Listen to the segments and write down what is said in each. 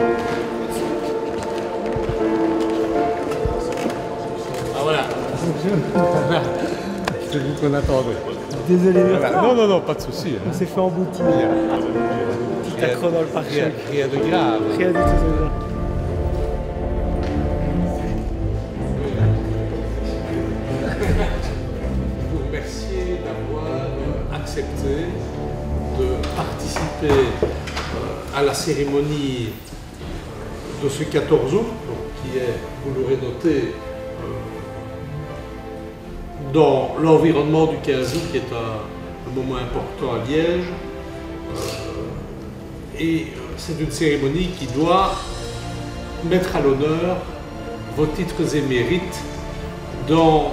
Ah voilà. C'est vous qu'on attendait. Désolé, Voilà. Non, non, non, pas de souci. on s'est fait emboutir. Petit accro dans le pare-choc. Rien de grave. Rien du tout de grave. Je vous remercie d'avoir accepté de participer à la cérémonie de ce 14 août, donc, qui est, vous l'aurez noté, dans l'environnement du 15 août, qui est un moment important à Liège. Et c'est une cérémonie qui doit mettre à l'honneur vos titres et mérites dans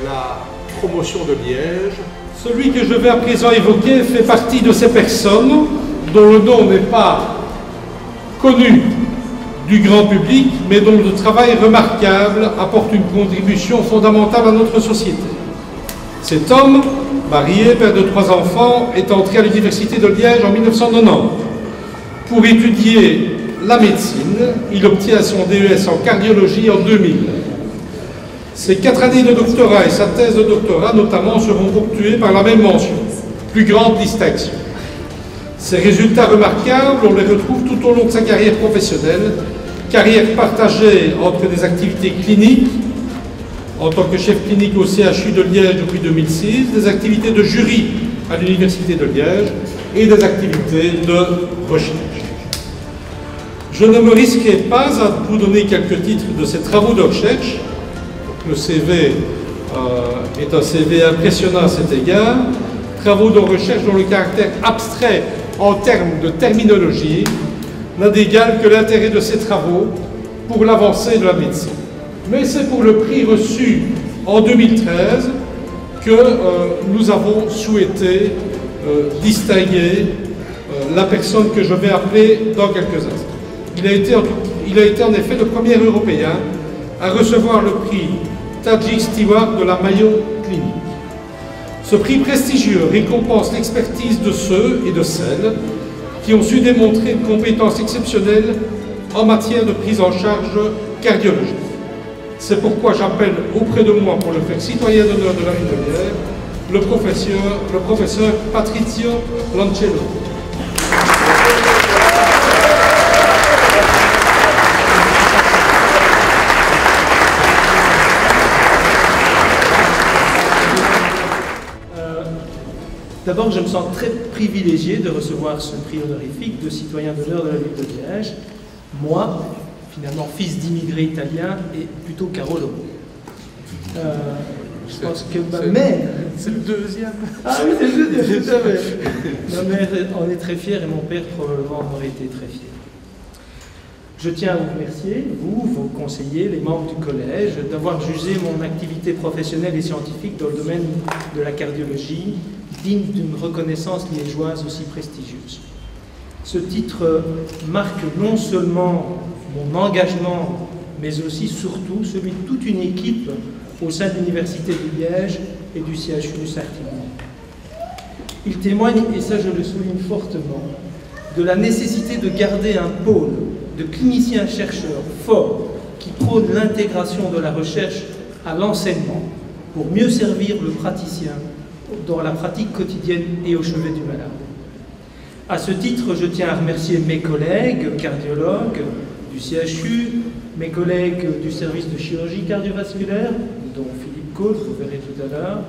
la promotion de Liège. Celui que je vais à présent évoquer fait partie de ces personnes dont le nom n'est pas connu du grand public, mais dont le travail remarquable apporte une contribution fondamentale à notre société. Cet homme, marié, père de 3 enfants, est entré à l'université de Liège en 1990. Pour étudier la médecine, il obtient son DES en cardiologie en 2000. Ses 4 années de doctorat et sa thèse de doctorat notamment seront ponctuées par la même mention, plus grande distinction. Ces résultats remarquables, on les retrouve tout au long de sa carrière professionnelle, carrière partagée entre des activités cliniques, en tant que chef clinique au CHU de Liège depuis 2006, des activités de jury à l'Université de Liège et des activités de recherche. Je ne me risquerai pas à vous donner quelques titres de ces travaux de recherche. Le CV est un CV impressionnant à cet égard. Travaux de recherche dont le caractère abstrait en termes de terminologie n'a d'égal que l'intérêt de ces travaux pour l'avancée de la médecine. Mais c'est pour le prix reçu en 2013 que nous avons souhaité distinguer la personne que je vais appeler dans quelques instants. Il a été en effet le premier Européen à recevoir le prix Tajik Stewart de la Mayo Clinic. Ce prix prestigieux récompense l'expertise de ceux et de celles qui ont su démontrer une compétence exceptionnelle en matière de prise en charge cardiologique. C'est pourquoi j'appelle auprès de moi, pour le faire citoyen d'honneur de la ville de Liège, le professeur Patrizio Lancello. D'abord, je me sens très privilégié de recevoir ce prix honorifique de citoyen d'honneur de la ville de Liège. Moi, finalement fils d'immigrés italiens et plutôt Carolo. Je pense que ma mère... C'est le deuxième. Ah oui, c'est le deuxième, tout à fait. Ma mère en est très fière et mon père probablement en aurait été très fier. Je tiens à vous remercier, vous, vos conseillers, les membres du collège, d'avoir jugé mon activité professionnelle et scientifique dans le domaine de la cardiologie digne d'une reconnaissance liégeoise aussi prestigieuse. Ce titre marque non seulement mon engagement, mais aussi, surtout, celui de toute une équipe au sein de l'Université de Liège et du CHU Sartigny. Il témoigne, et ça je le souligne fortement, de la nécessité de garder un pôle de cliniciens-chercheurs forts qui prônent l'intégration de la recherche à l'enseignement pour mieux servir le praticien dans la pratique quotidienne et au chevet du malade. À ce titre, je tiens à remercier mes collègues cardiologues du CHU, mes collègues du service de chirurgie cardiovasculaire, dont Philippe Cole, vous verrez tout à l'heure,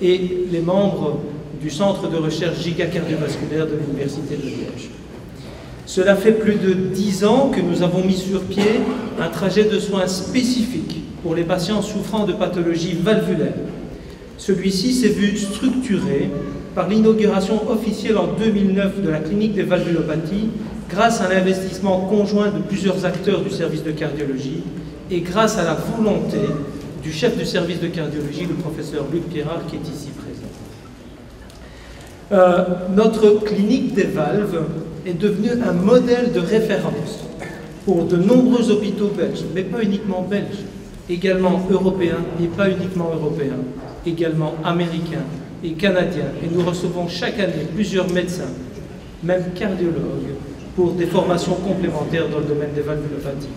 et les membres du centre de recherche gigacardiovasculaire de l'Université de Liège. Cela fait plus de 10 ans que nous avons mis sur pied un trajet de soins spécifique pour les patients souffrant de pathologies valvulaires. Celui-ci s'est vu structuré par l'inauguration officielle en 2009 de la clinique des valvulopathies grâce à l'investissement conjoint de plusieurs acteurs du service de cardiologie et grâce à la volonté du chef du service de cardiologie, le professeur Luc Pierrard, qui est ici présent. Notre clinique des valves est devenue un modèle de référence pour de nombreux hôpitaux belges, mais pas uniquement belges, également européens et pas uniquement européens, également américains et canadiens. Et nous recevons chaque année plusieurs médecins, même cardiologues, pour des formations complémentaires dans le domaine des valvulopathies.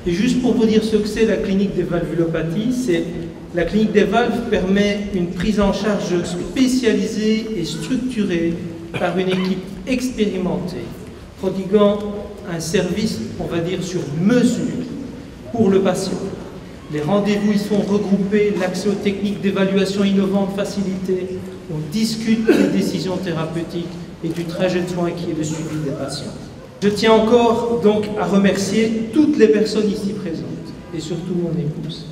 Et juste pour vous dire ce que c'est la clinique des valvulopathies, la clinique des valves permet une prise en charge spécialisée et structurée par une équipe expérimentée, prodiguant un service, on va dire, sur mesure pour le patient. Les rendez-vous y sont regroupés, l'accès aux techniques d'évaluation innovantes facilité, on discute des décisions thérapeutiques et du trajet de soins qui est le suivi des patients. Je tiens encore donc à remercier toutes les personnes ici présentes et surtout mon épouse.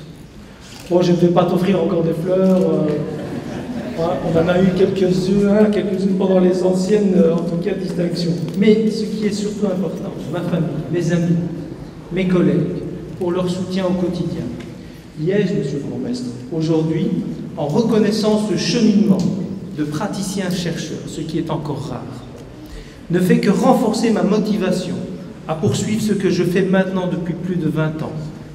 Bon, je ne vais pas t'offrir encore des fleurs, on en a eu quelques-unes pendant les anciennes, en tout cas, distinctions. Mais ce qui est surtout important, ma famille, mes amis, mes collègues, pour leur soutien au quotidien. Liège, monsieur le bourgmestre, aujourd'hui, en reconnaissant ce cheminement de praticiens-chercheurs, ce qui est encore rare, ne fait que renforcer ma motivation à poursuivre ce que je fais maintenant depuis plus de 20 ans.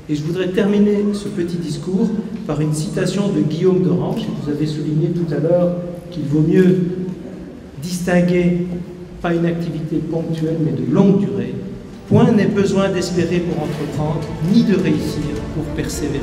Et je voudrais terminer ce petit discours par une citation de Guillaume d'Orange. Vous avez souligné tout à l'heure qu'il vaut mieux distinguer pas une activité ponctuelle mais de longue durée. Point n'est besoin d'espérer pour entreprendre, ni de réussir pour persévérer.